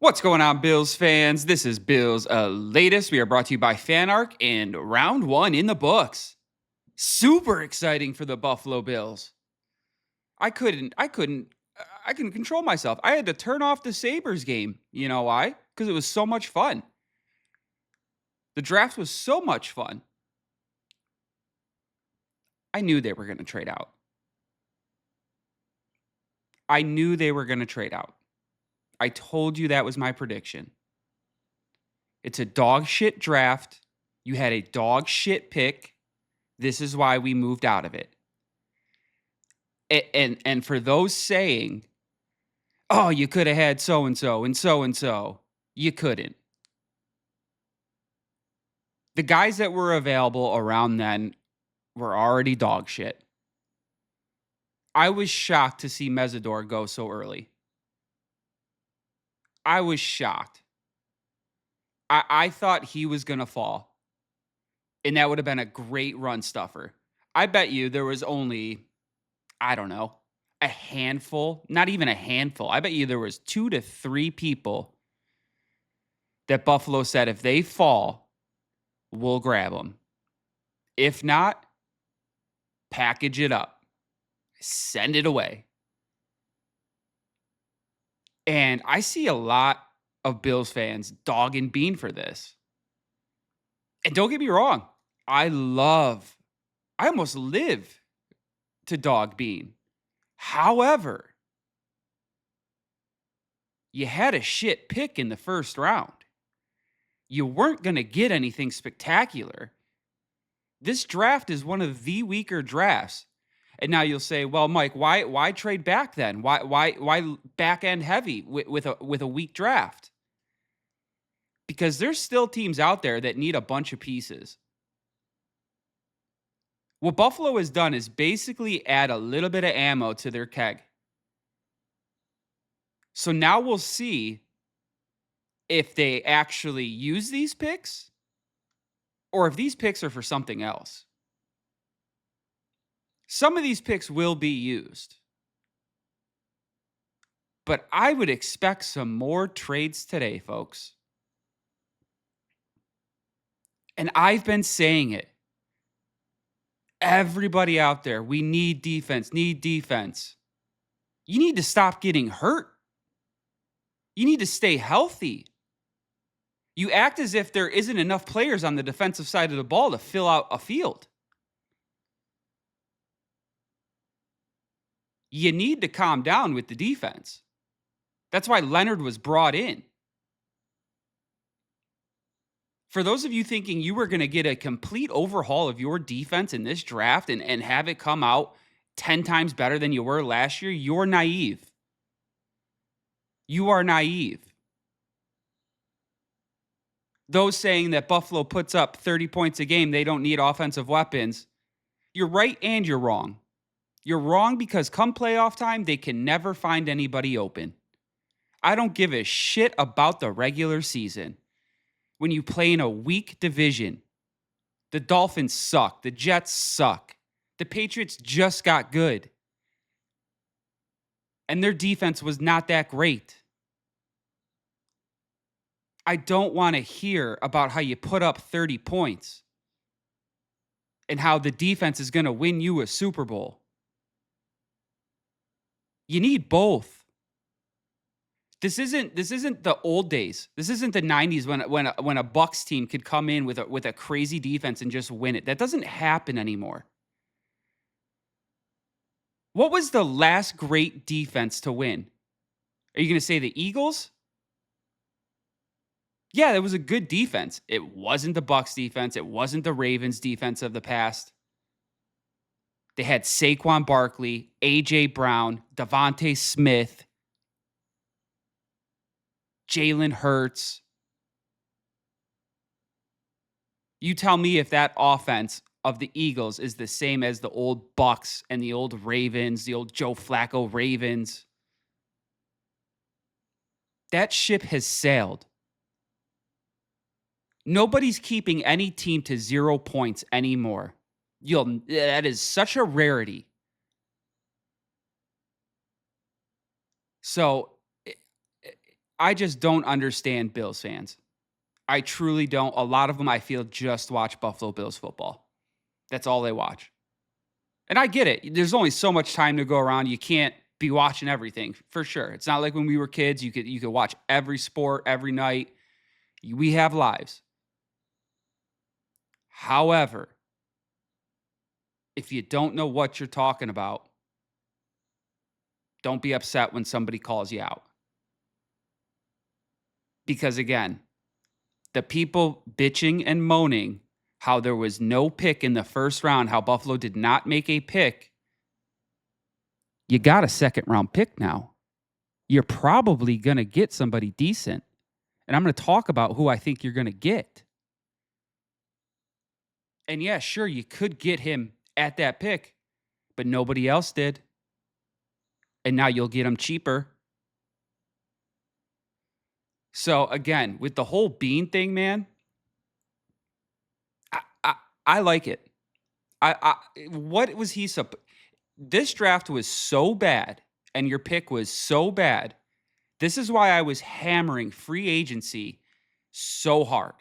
What's going on, Bills fans? This is Bills latest. We are brought to you by FanArc, and round one in the books. Super exciting for the Buffalo Bills. I couldn't control myself. I had to turn off the Sabres game. You know why? Because it was so much fun. The draft was so much fun. I knew they were going to trade out. I knew they were going to trade out. I told you that was my prediction. It's a dog shit draft. You had a dog shit pick. This is why we moved out of it. And for those saying, "Oh, you could have had so and so and so and so," you couldn't. The guys that were available around then were already dog shit. I was shocked to see Mesidor go so early. I was shocked. I thought he was going to fall, and that would have been a great run stuffer. I bet you there was only, I don't know, a handful, not even a handful. I bet you there was 2 to 3 people that Buffalo said if they fall, we'll grab them. If not, package it up, send it away. And I see a lot of Bills fans dogging Bean for this. And don't get me wrong, I almost live to dog Bean. However, you had a shit pick in the first round. You weren't going to get anything spectacular. This draft is one of the weaker drafts. And now you'll say, "Well, Mike, why trade back then? Why back end heavy with a weak draft?" Because there's still teams out there that need a bunch of pieces. What Buffalo has done is basically add a little bit of ammo to their keg. So now we'll see if they actually use these picks or if these picks are for something else. Some of these picks will be used. But I would expect some more trades today, folks. And I've been saying it. Everybody out there, we need defense, need defense. You need to stop getting hurt. You need to stay healthy. You act as if there isn't enough players on the defensive side of the ball to fill out a field. You need to calm down with the defense. That's why Leonard was brought in. For those of you thinking you were going to get a complete overhaul of your defense in this draft and have it come out 10 times better than you were last year, you're naive. You are naive. Those saying that Buffalo puts up 30 points a game, they don't need offensive weapons, you're right and you're wrong. You're wrong because come playoff time, they can never find anybody open. I don't give a shit about the regular season. When you play in a weak division, the Dolphins suck. The Jets suck. The Patriots just got good. And their defense was not that great. I don't want to hear about how you put up 30 points and how the defense is going to win you a Super Bowl. You need both. This isn't the old days. This isn't the 90s when a Bucs team could come in with a crazy defense and just win it. That doesn't happen anymore. What was the last great defense to win? Are you going to say the Eagles? Yeah, that was a good defense. It wasn't the Bucs defense. It wasn't the Ravens defense of the past. They had Saquon Barkley, A.J. Brown, Devontae Smith, Jalen Hurts. You tell me if that offense of the Eagles is the same as the old Bucs and the old Ravens, the old Joe Flacco Ravens. That ship has sailed. Nobody's keeping any team to 0 points anymore. That is such a rarity. So I just don't understand Bills fans. I truly don't. A lot of them, I feel, just watch Buffalo Bills football. That's all they watch. And I get it. There's only so much time to go around. You can't be watching everything, for sure. It's not like when we were kids, you could watch every sport every night. We have lives. However, if you don't know what you're talking about, don't be upset when somebody calls you out. Because again, the people bitching and moaning how there was no pick in the first round, how Buffalo did not make a pick, you got a second round pick now. You're probably going to get somebody decent. And I'm going to talk about who I think you're going to get. And yeah, sure, you could get him at that pick, but nobody else did. And now you'll get him cheaper. So again, with the whole Bean thing, man, I like it. What was he this draft was so bad and your pick was so bad. This is why I was hammering free agency so hard.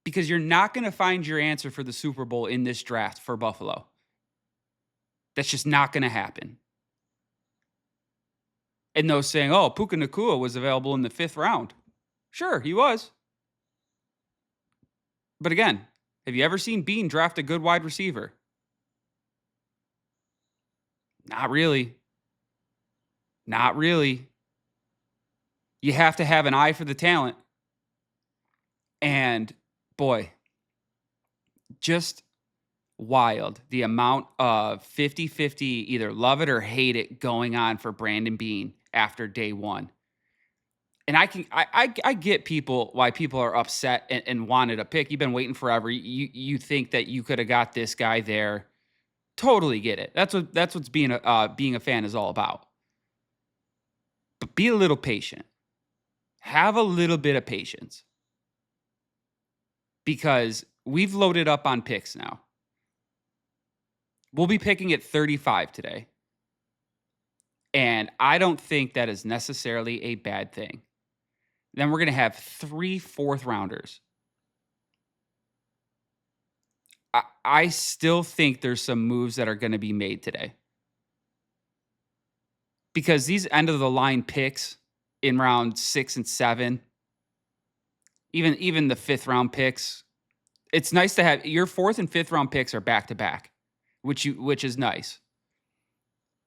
Because you're not going to find your answer for the Super Bowl in this draft for Buffalo. That's just not going to happen. And those saying, oh, Puka Nacua was available in the 5th round. Sure, he was. But again, have you ever seen Bean draft a good wide receiver? Not really. Not really. You have to have an eye for the talent. And boy, just wild. The amount of 50-50, either love it or hate it, going on for Brandon Bean after day one. And I get why people are upset and wanted a pick. You've been waiting forever. You think that you could have got this guy there. Totally get it. That's what's being a fan is all about. But be a little patient. Have a little bit of patience. Because we've loaded up on picks now. We'll be picking at 35 today. And I don't think that is necessarily a bad thing. Then we're going to have 3 4th rounders. I still think there's some moves that are going to be made today. Because these end of the line picks in round 6 and 7, even the 5th round picks, it's nice to have your 4th and 5th round picks are back to back, which is nice.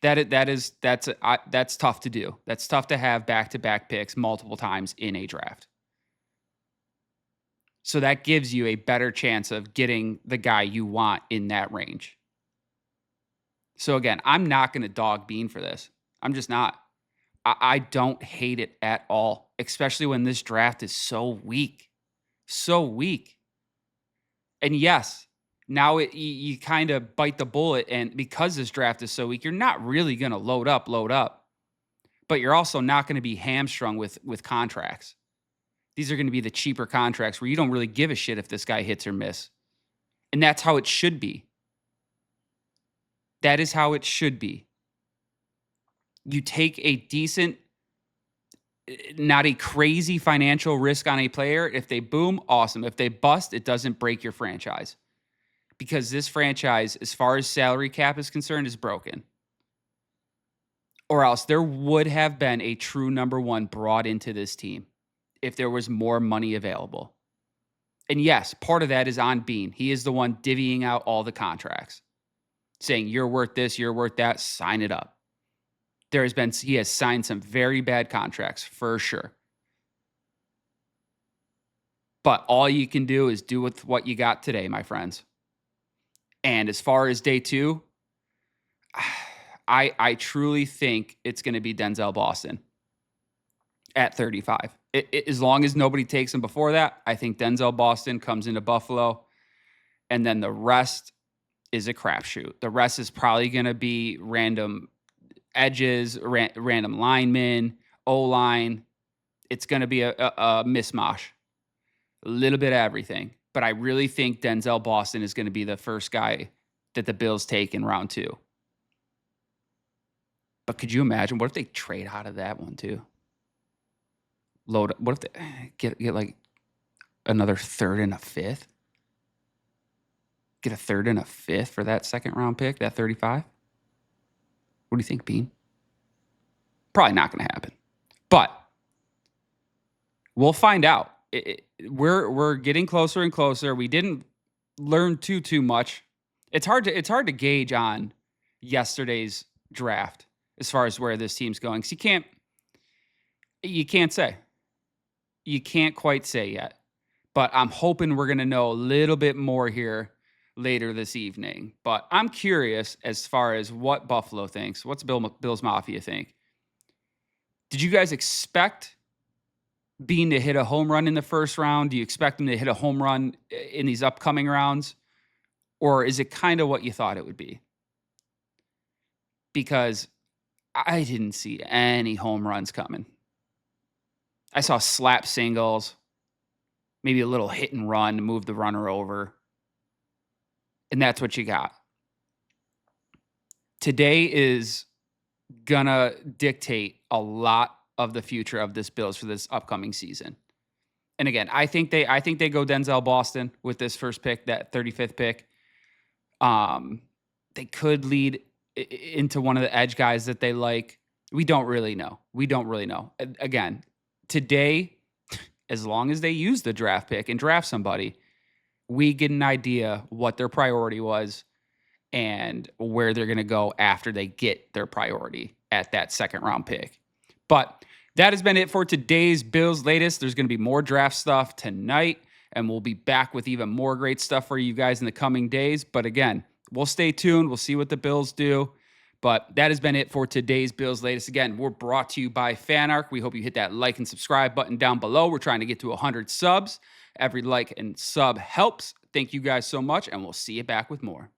That's tough to do. That's tough to have back-to-back picks multiple times in a draft. So that gives you a better chance of getting the guy you want in that range. So again, I'm not going to dog Bean for this. I'm just not. I don't hate it at all, especially when this draft is so weak. So weak. And yes, now you kind of bite the bullet, and because this draft is so weak, you're not really going to load up, but you're also not going to be hamstrung with contracts. These are going to be the cheaper contracts where you don't really give a shit if this guy hits or miss. And that's how it should be. That is how it should be. You take a decent, not a crazy financial risk on a player. If they boom, awesome. If they bust, it doesn't break your franchise. Because this franchise, as far as salary cap is concerned, is broken. Or else there would have been a true number one brought into this team if there was more money available. And yes, part of that is on Bean. He is the one divvying out all the contracts, saying you're worth this, you're worth that, sign it up. He has signed some very bad contracts for sure. But all you can do is do with what you got today, my friends. And as far as day 2, I truly think it's going to be Denzel Boston at 35. As long as nobody takes him before that, I think Denzel Boston comes into Buffalo, and then the rest is a crapshoot. The rest is probably going to be random edges, random linemen, O-line. It's going to be a mishmash, a little bit of everything. But I really think Denzel Boston is going to be the first guy that the Bills take in round 2. But could you imagine? What if they trade out of that one too? load. What if they get like another third and a fifth? Get a third and a fifth for that second round pick, that 35? What do you think, Bean? Probably not going to happen, but we'll find out. We're getting closer and closer. We didn't learn too much. It's hard to gauge on yesterday's draft as far as where this team's going. 'Cause you can't say. You can't quite say yet. But I'm hoping we're going to know a little bit more here later this evening. But I'm curious as far as what Buffalo thinks. What's Bills Mafia think? Did you guys expect Bean to hit a home run in the first round? Do you expect him to hit a home run in these upcoming rounds? Or is it kind of what you thought it would be? Because I didn't see any home runs coming. I saw slap singles, maybe a little hit and run to move the runner over. And that's what you got. Today is gonna dictate a lot of the future of this Bills for this upcoming season. And again, I think they go Denzel Boston with this first pick, that 35th pick. They could lead into one of the edge guys that they like. We don't really know. Again, today, as long as they use the draft pick and draft somebody, we get an idea what their priority was and where they're going to go after they get their priority at that second round pick. But that has been it for today's Bills Latest. There's going to be more draft stuff tonight, and we'll be back with even more great stuff for you guys in the coming days. But again, we'll stay tuned. We'll see what the Bills do. But that has been it for today's Bills Latest. Again, we're brought to you by FanArc. We hope you hit that like and subscribe button down below. We're trying to get to 100 subs. Every like and sub helps. Thank you guys so much, and we'll see you back with more.